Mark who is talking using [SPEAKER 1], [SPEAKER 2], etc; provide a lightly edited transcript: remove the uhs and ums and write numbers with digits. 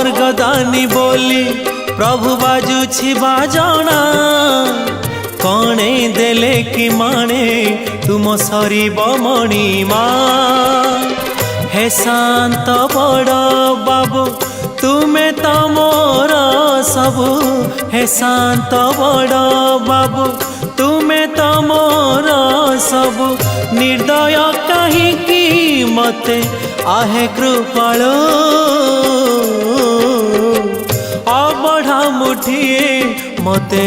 [SPEAKER 1] स्वर्गदानी बोली प्रभु बाजुछि बाजना कणे देले कि माने तुम सरीब मणिमा हे शांत बड़ बाबू तुमे तो मोर सबु हे शांत बड़ बाबू तुमे तो मोर सबु निर्दय कहीं मते आहे कृपाल अबढ़ा मुठिए मते